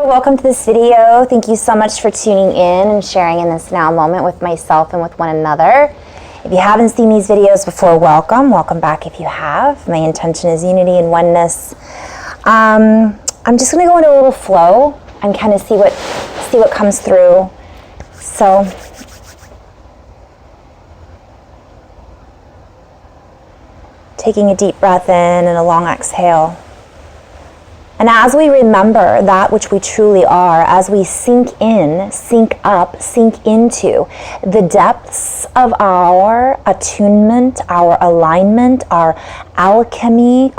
Welcome to this video. Thank you so much for tuning in and sharing in this now moment with myself and with one another. If you haven't seen these videos before, welcome back if you have. My intention is unity and oneness. I'm just going to go into a little flow and kind of see what comes through. So taking a deep breath in and a long exhale. And as we remember that which we truly are, as we sink in, sink up, sink into the depths of our attunement, our alignment, our alchemy,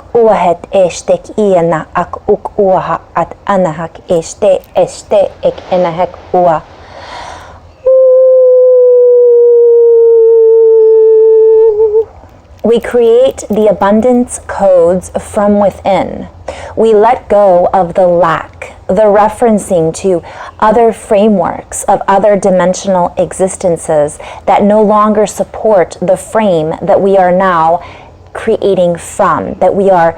we create the abundance codes from within. We let go of the lack, the referencing to other frameworks of other dimensional existences that no longer support the frame that we are now creating from, that we are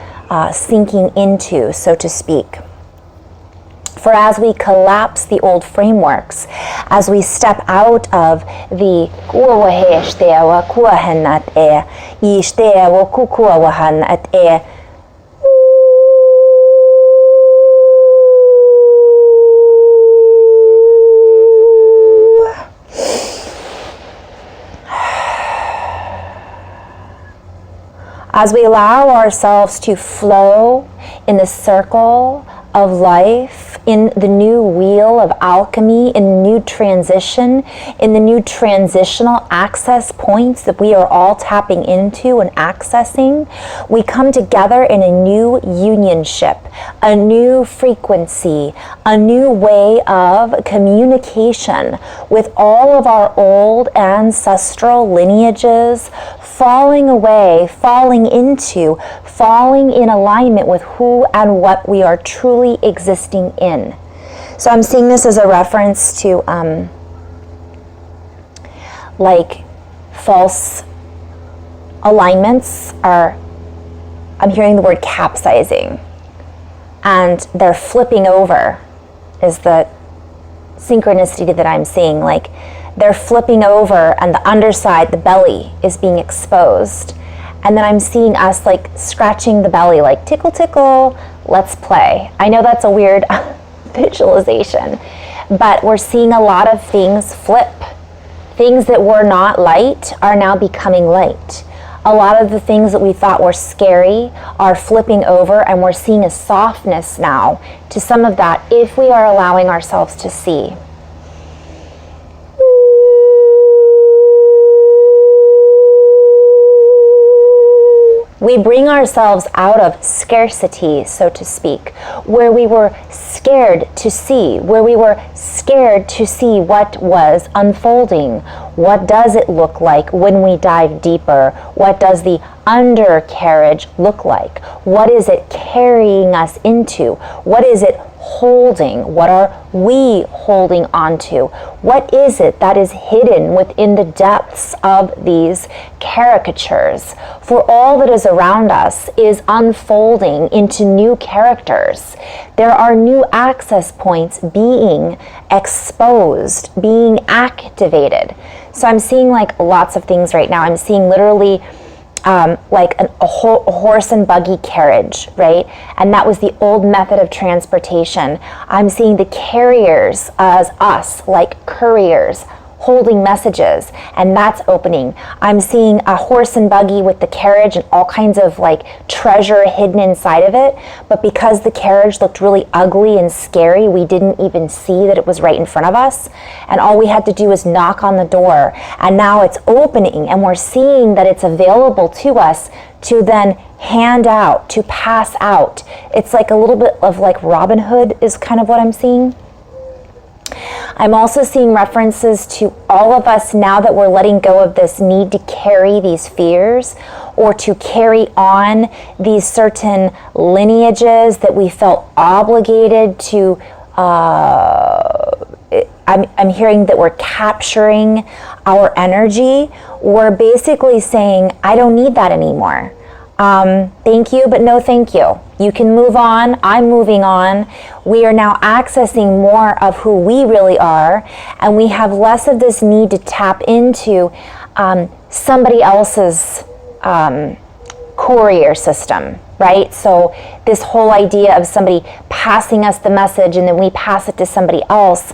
sinking into, so to speak. For as we collapse the old frameworks, as we step out of the as we allow ourselves to flow in the circle of life, in the new wheel of alchemy, in the new transition, in the new transitional access points that we are all tapping into and accessing, we come together in a new unionship, a new frequency, a new way of communication with all of our old ancestral lineages, falling away, falling into, falling in alignment with who and what we are truly existing in. So I'm seeing this as a reference to like false alignments are, I'm hearing the word capsizing, and they're flipping over is the synchronicity that I'm seeing. Like they're flipping over and the underside, the belly, is being exposed. And then I'm seeing us like scratching the belly, like tickle, tickle, let's play. I know that's a weird visualization, but we're seeing a lot of things flip. Things that were not light are now becoming light. A lot of the things that we thought were scary are flipping over, and we're seeing a softness now to some of that if we are allowing ourselves to see. We bring ourselves out of scarcity, so to speak, where we were scared to see, where we were scared to see what was unfolding. What does it look like when we dive deeper? What does the undercarriage look like? What is it carrying us into? What is it holding? What are we holding onto? What is it that is hidden within the depths of these caricatures? For all that is around us is unfolding into new characters. There are new access points being exposed, being activated. So I'm seeing like lots of things right now. I'm seeing literally like a horse and buggy carriage, right? And that was the old method of transportation. I'm seeing the carriers as us, like couriers, holding messages, and that's opening. I'm seeing a horse and buggy with the carriage and all kinds of like treasure hidden inside of it, but because the carriage looked really ugly and scary, we didn't even see that it was right in front of us, and all we had to do was knock on the door, and now it's opening, and we're seeing that it's available to us to then hand out, to pass out. It's like a little bit of like Robin Hood is kind of what I'm seeing. I'm also seeing references to all of us now that we're letting go of this need to carry these fears or to carry on these certain lineages that we felt obligated to. I'm hearing that we're capturing our energy. We're basically saying, I don't need that anymore. Thank you, but no thank you. You can move on. I'm moving on. We are now accessing more of who we really are, and we have less of this need to tap into somebody else's courier system, right? So this whole idea of somebody passing us the message and then we pass it to somebody else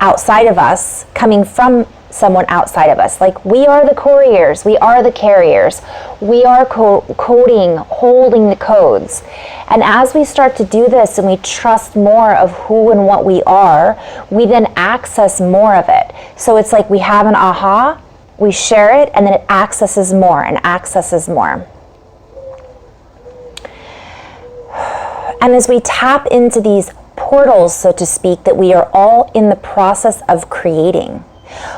outside of us, coming from someone outside of us. Like, we are the couriers, we are the carriers, we are coding, holding the codes. And as we start to do this and we trust more of who and what we are, we then access more of it. So it's like we have an aha, we share it, and then it accesses more and accesses more. And as we tap into these portals, so to speak, that we are all in the process of creating,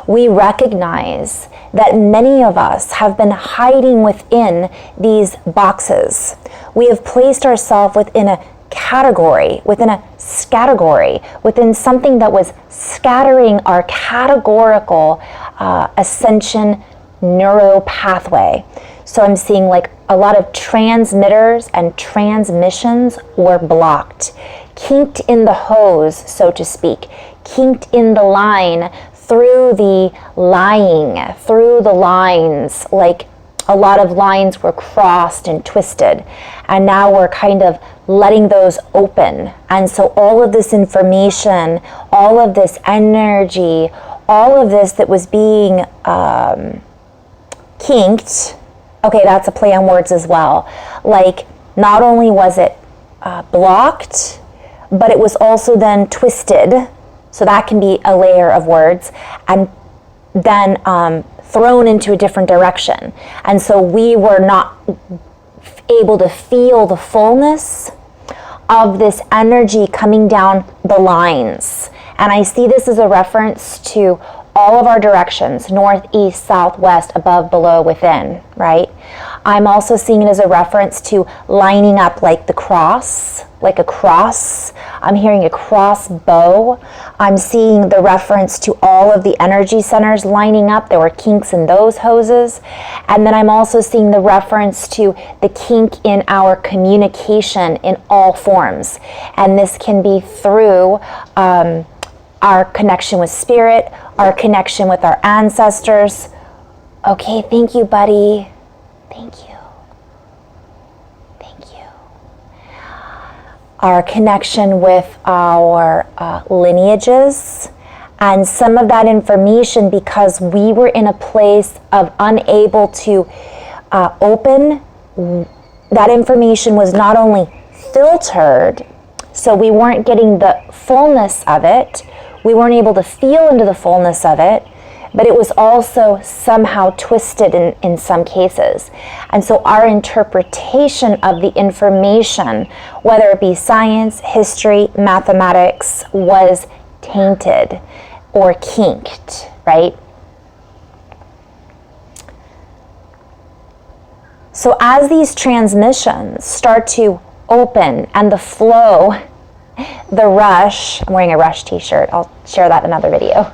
we recognize that many of us have been hiding within these boxes. We have placed ourselves within a category, within a scategory, within something that was scattering our categorical ascension neuro pathway. So I'm seeing like a lot of transmitters and transmissions were blocked, kinked in the hose, so to speak, kinked in the line, through the lying, through the lines, like a lot of lines were crossed and twisted, and now we're kind of letting those open. And so all of this information, all of this energy, all of this that was being kinked, okay, that's a play on words as well. Like, not only was it blocked, but it was also then twisted. So that can be a layer of words, and then thrown into a different direction. And so we were not able to feel the fullness of this energy coming down the lines. And I see this as a reference to all of our directions: north, east, south, west, above, below, within, right? I'm also seeing it as a reference to lining up like the cross, like a cross. I'm hearing a crossbow. I'm seeing the reference to all of the energy centers lining up. There were kinks in those hoses. And then I'm also seeing the reference to the kink in our communication in all forms. And this can be through our connection with spirit, our connection with our ancestors. Okay, thank you, buddy. Thank you. Thank you. Our connection with our lineages, and some of that information, because we were in a place of unable to open, that information was not only filtered, so we weren't getting the fullness of it, we weren't able to feel into the fullness of it, but it was also somehow twisted in some cases. And so our interpretation of the information, whether it be science, history, mathematics, was tainted or kinked, right? So as these transmissions start to open and the flow, the rush, I'm wearing a Rush t-shirt, I'll share that in another video.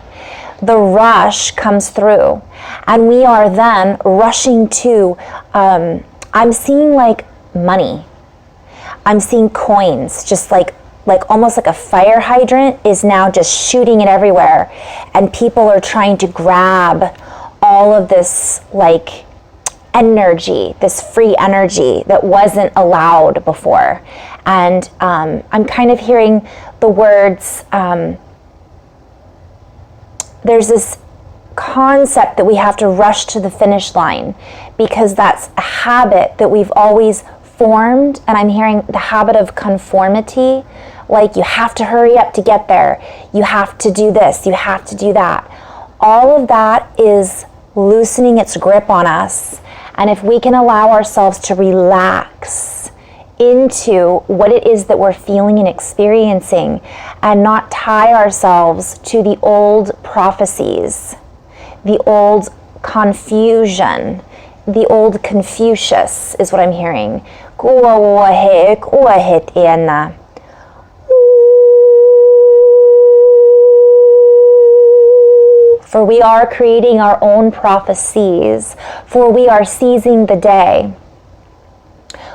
The rush comes through, and we are then rushing to, I'm seeing like money. I'm seeing coins, just like almost like a fire hydrant is now just shooting it everywhere. And people are trying to grab all of this like energy, this free energy that wasn't allowed before. And I'm kind of hearing the words, there's this concept that we have to rush to the finish line, because that's a habit that we've always formed. And I'm hearing the habit of conformity, like you have to hurry up to get there, you have to do this, you have to do that. All of that is loosening its grip on us. And if we can allow ourselves to relax into what it is that we're feeling and experiencing, and not tie ourselves to the old prophecies, the old confusion, the old Confucius is what I'm hearing. For we are creating our own prophecies, for we are seizing the day.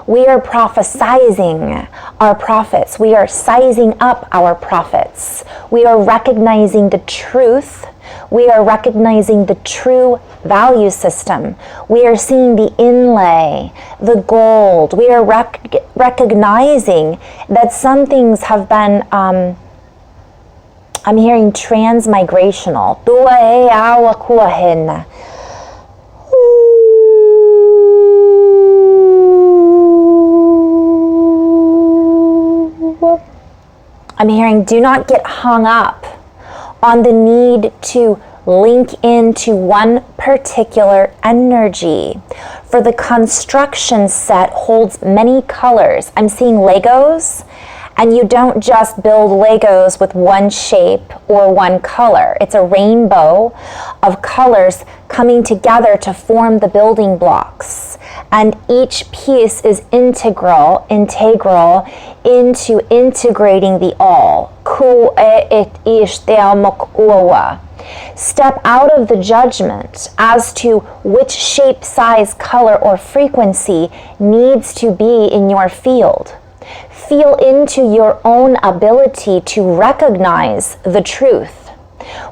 We are prophesizing our profits. We are sizing up our profits. We are recognizing the truth. We are recognizing the true value system. We are seeing the inlay, the gold. We are recognizing that some things have been, I'm hearing transmigrational. I'm hearing do not get hung up on the need to link into one particular energy. For the construction set holds many colors. I'm seeing Legos, and you don't just build Legos with one shape or one color. It's a rainbow of colors coming together to form the building blocks. And each piece is integral into integrating the all. Step out of the judgment as to which shape, size, color, or frequency needs to be in your field. Feel into your own ability to recognize the truth.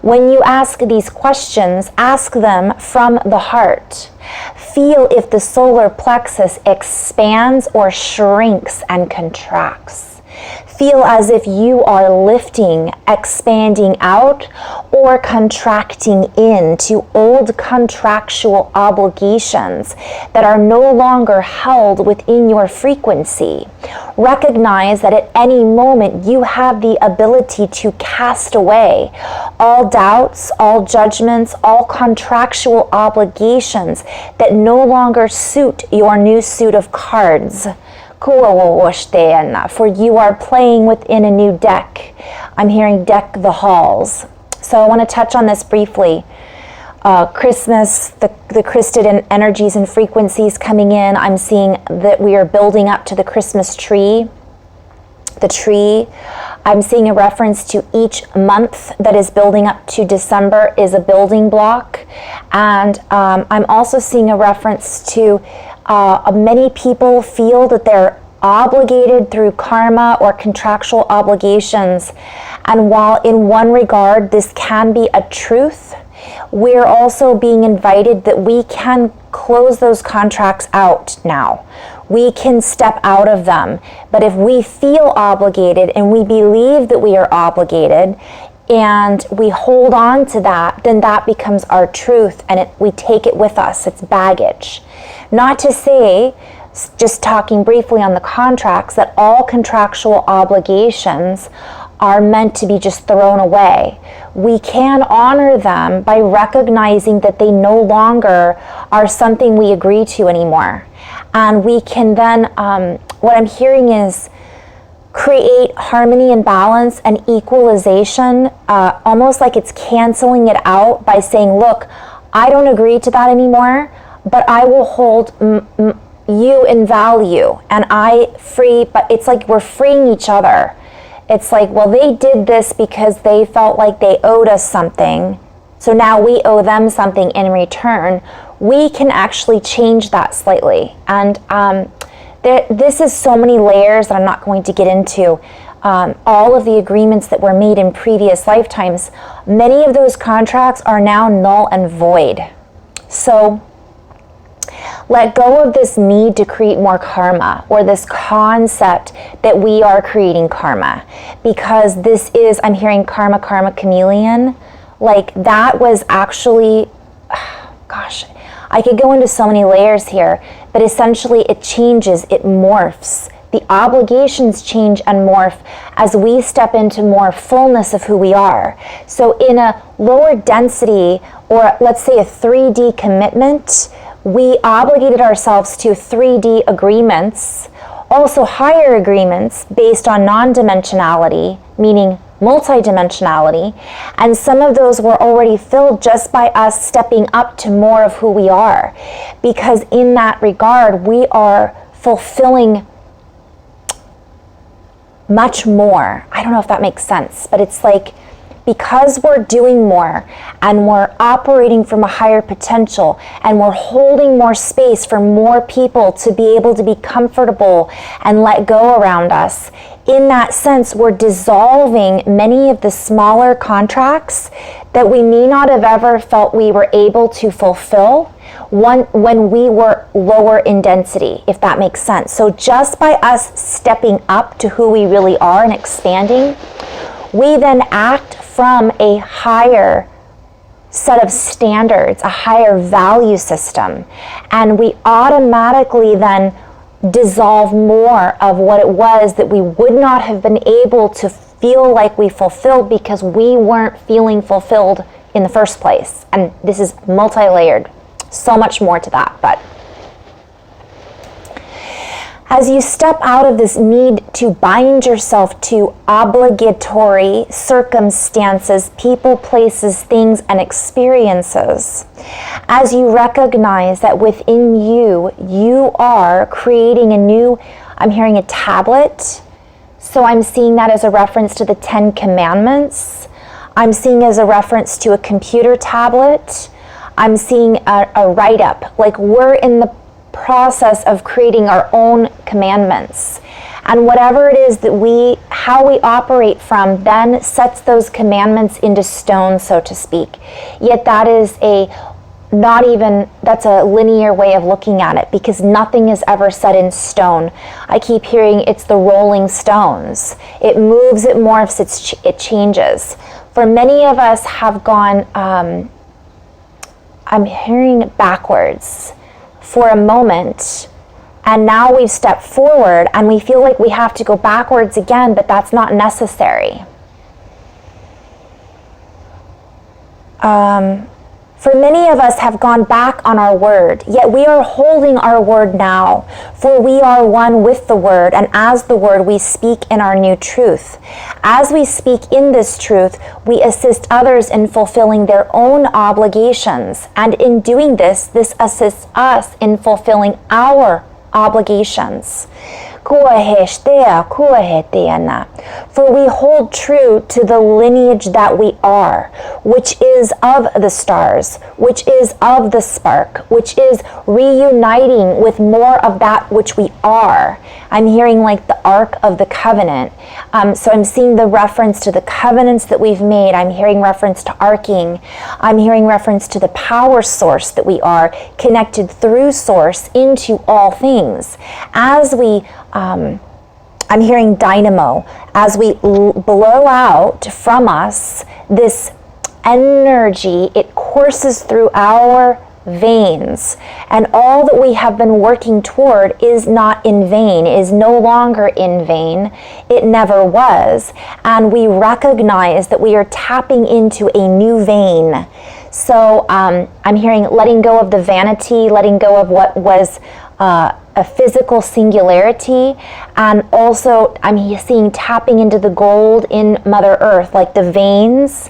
When you ask these questions, ask them from the heart. Feel if the solar plexus expands or shrinks and contracts. Feel as if you are lifting, expanding out, or contracting into old contractual obligations that are no longer held within your frequency. Recognize that at any moment you have the ability to cast away all doubts, all judgments, all contractual obligations that no longer suit your new suit of cards. For you are playing within a new deck. I'm hearing deck the halls. So I want to touch on this briefly. Christmas, the Christed energies and frequencies coming in. I'm seeing that we are building up to the Christmas tree. The tree. I'm seeing a reference to each month that is building up to December is a building block. And I'm also seeing a reference to many people feel that they're obligated through karma or contractual obligations. And while in one regard this can be a truth, we're also being invited that we can close those contracts out now. We can step out of them. But if we feel obligated and we believe that we are obligated and we hold on to that, then that becomes our truth and we take it with us. It's baggage. Not to say, just talking briefly on the contracts, that all contractual obligations are meant to be just thrown away. We can honor them by recognizing that they no longer are something we agree to anymore. And we can then, what I'm hearing is, create harmony and balance and equalization, almost like it's canceling it out by saying, look, I don't agree to that anymore, but I will hold you in value and I free, but it's like we're freeing each other. It's like, well, they did this because they felt like they owed us something, so now we owe them something in return. We can actually change that slightly. And this is so many layers that I'm not going to get into. All of the agreements that were made in previous lifetimes, many of those contracts are now null and void. So let go of this need to create more karma, or this concept that we are creating karma, because this is, I'm hearing karma chameleon. Like that was actually, gosh, I could go into so many layers here, but essentially it changes, it morphs. The obligations change and morph as we step into more fullness of who we are. So in a lower density, or let's say a 3D commitment, we obligated ourselves to 3D agreements, also higher agreements based on non-dimensionality, meaning multidimensionality, and some of those were already filled just by us stepping up to more of who we are. Because in that regard, we are fulfilling much more. I don't know if that makes sense, but it's like because we're doing more and we're operating from a higher potential and we're holding more space for more people to be able to be comfortable and let go around us, in that sense, we're dissolving many of the smaller contracts that we may not have ever felt we were able to fulfill when we were lower in density, if that makes sense. So just by us stepping up to who we really are and expanding, we then act from a higher set of standards, a higher value system, and we automatically then dissolve more of what it was that we would not have been able to feel like we fulfilled because we weren't feeling fulfilled in the first place. And this is multi-layered, so much more to that. But as you step out of this need to bind yourself to obligatory circumstances, people, places, things, and experiences, as you recognize that within you, you are creating a new, I'm hearing a tablet. So I'm seeing that as a reference to the 10 Commandments. I'm seeing as a reference to a computer tablet. I'm seeing a write-up, like we're in the process of creating our own commandments, and whatever it is that how we operate from then sets those commandments into stone, so to speak. Yet that is that's a linear way of looking at it, because nothing is ever set in stone. I keep hearing it's the rolling stones. It moves, it morphs, it changes. For many of us have gone, I'm hearing backwards for a moment, and now we've stepped forward and we feel like we have to go backwards again, but that's not necessary. For many of us have gone back on our word, yet we are holding our word now, for we are one with the word, and as the word we speak in our new truth. As we speak in this truth, we assist others in fulfilling their own obligations, and in doing this assists us in fulfilling our obligations. For we hold true to the lineage that we are, which is of the stars, which is of the spark, which is reuniting with more of that which we are. I'm hearing like the Ark of the Covenant. So I'm seeing the reference to the covenants that we've made. I'm hearing reference to arcing. I'm hearing reference to the power source that we are, connected through source into all things. As we I'm hearing dynamo, as we blow out from us this energy, it courses through our veins, and all that we have been working toward is not in vain, is no longer in vain. It never was, and we recognize that we are tapping into a new vein. So I'm hearing letting go of the vanity, letting go of what was a physical singularity, and also I'm seeing tapping into the gold in Mother Earth, like the veins.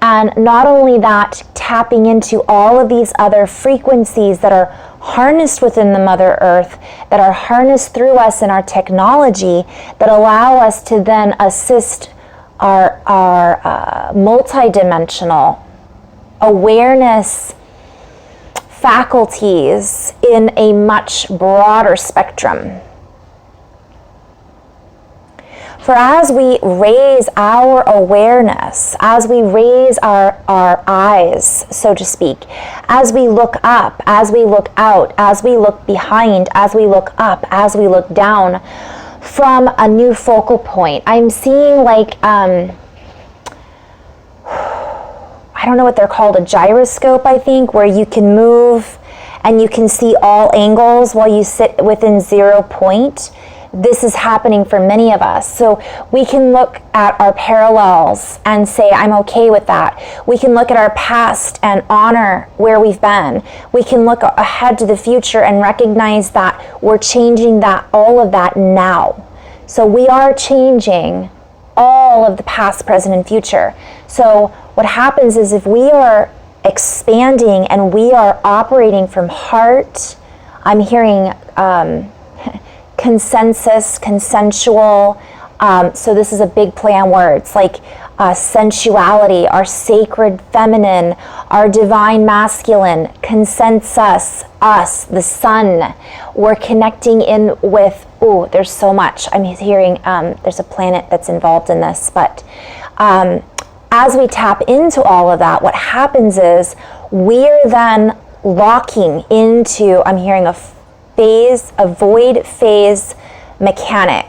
And not only that, tapping into all of these other frequencies that are harnessed within the Mother Earth, that are harnessed through us in our technology, that allow us to then assist our multidimensional awareness faculties in a much broader spectrum. For as we raise our awareness, as we raise our eyes, so to speak, as we look up, as we look out, as we look behind, as we look up, as we look down, from a new focal point, I'm seeing like, I don't know what they're called, a gyroscope, I think, where you can move and you can see all angles while you sit within 0 point. This is happening for many of us. So we can look at our parallels and say, I'm okay with that. We can look at our past and honor where we've been. We can look ahead to the future and recognize that we're changing that, all of that now. So we are changing all of the past, present, and future. So what happens is if we are expanding and we are operating from heart, I'm hearing consensus, consensual. So this is a big play on words. Like sensuality, our sacred feminine, our divine masculine, consensus, us, the sun. We're connecting in with, there's so much. I'm hearing there's a planet that's involved in this, but as we tap into all of that, what happens is we're then locking into, I'm hearing a void phase mechanic.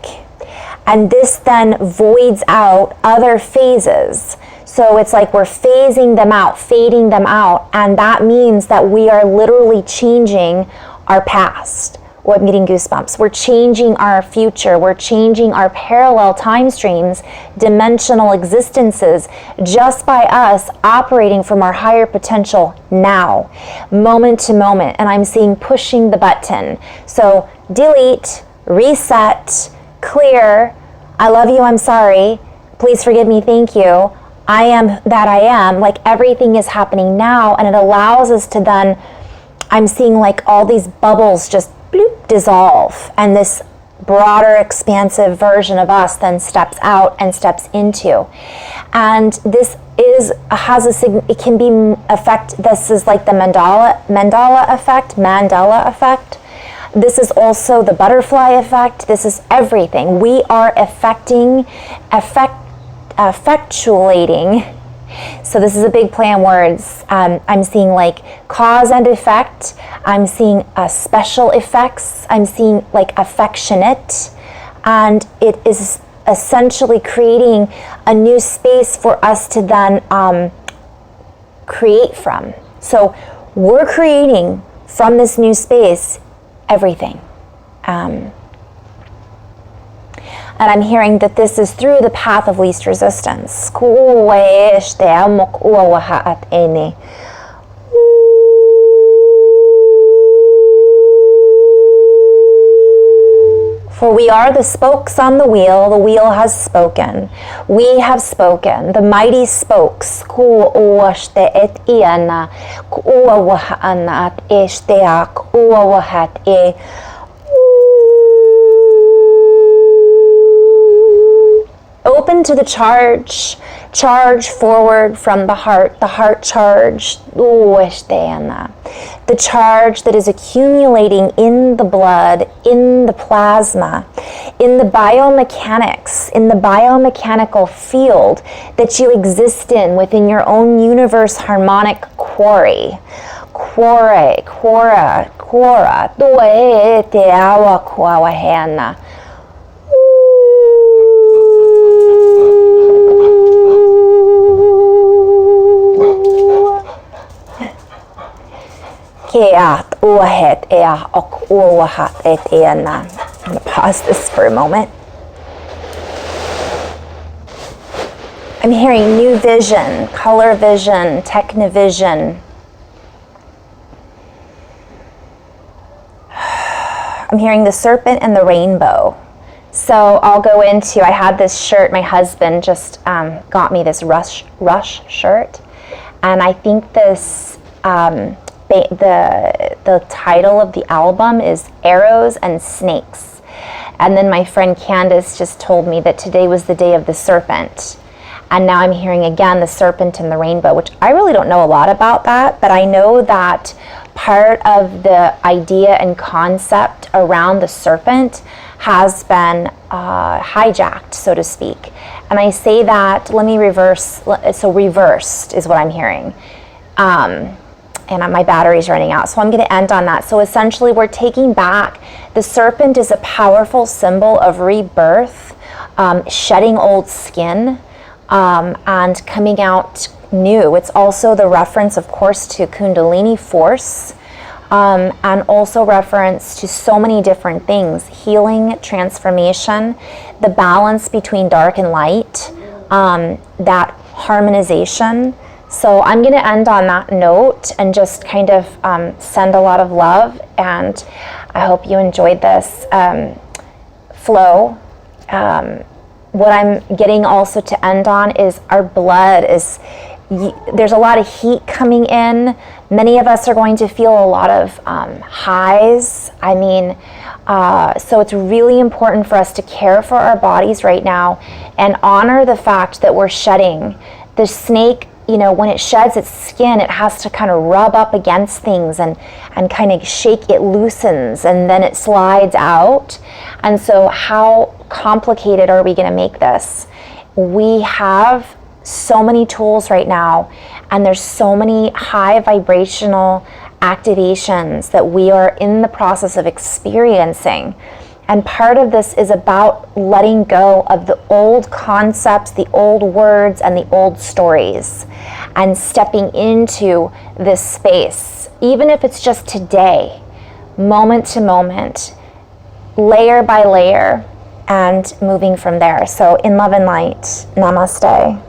And this then voids out other phases. So it's like we're phasing them out, fading them out. And that means that we are literally changing our past. Oh, I'm getting goosebumps. We're changing our future. We're changing our parallel time streams, dimensional existences, just by us operating from our higher potential now, moment to moment. And I'm seeing pushing the button. So delete, reset, clear, I love you, I'm sorry, please forgive me, thank you, I am that I am, like everything is happening now, and it allows us to then, I'm seeing like all these bubbles just bloop, dissolve, and this broader expansive version of us then steps out and steps into. And this it can be affect, this is like the Mandela effect. This is also the butterfly effect. This is everything. We are effectuating. So this is a big play on words. I'm seeing like cause and effect. I'm seeing special effects. I'm seeing like affectionate. And it is essentially creating a new space for us to then create from. So we're creating from this new space everything. And I'm hearing that this is through the path of least resistance. For we are the spokes on the wheel has spoken. We have spoken, the mighty spokes. Open to the charge forward from the heart charge, the charge that is accumulating in the blood, in the plasma, in the biomechanics, in the biomechanical field that you exist in within your own universe harmonic quarry. Quora, doe te awa kuawahena. I'm going to pause this for a moment. I'm hearing new vision, color vision, technovision. I'm hearing the serpent and the rainbow. So I'll go into, I had this shirt, my husband just got me this Rush shirt. And I think this, the title of the album is Arrows and Snakes. And then my friend Candace just told me that today was the day of the serpent. And now I'm hearing again the serpent and the rainbow, which I really don't know a lot about that, but I know that part of the idea and concept around the serpent has been hijacked, so to speak. And I say that, let me reverse, so reversed is what I'm hearing. And my battery's running out, so I'm going to end on that. So essentially we're taking back, the serpent is a powerful symbol of rebirth, shedding old skin, and coming out new. It's also the reference, of course, to Kundalini force, and also reference to so many different things, healing, transformation, the balance between dark and light, that harmonization. So I'm going to end on that note and just kind of send a lot of love, and I hope you enjoyed this flow. What I'm getting also to end on is our blood is, there's a lot of heat coming in. Many of us are going to feel a lot of highs. I mean, so it's really important for us to care for our bodies right now and honor the fact that we're shedding. The snake, you know, when it sheds its skin, it has to kind of rub up against things and kind of shake, it loosens, and then it slides out. And so how complicated are we going to make this? We have so many tools right now, and there's so many high vibrational activations that we are in the process of experiencing. And part of this is about letting go of the old concepts, the old words, and the old stories, and stepping into this space, even if it's just today, moment to moment, layer by layer, and moving from there. So in love and light, namaste.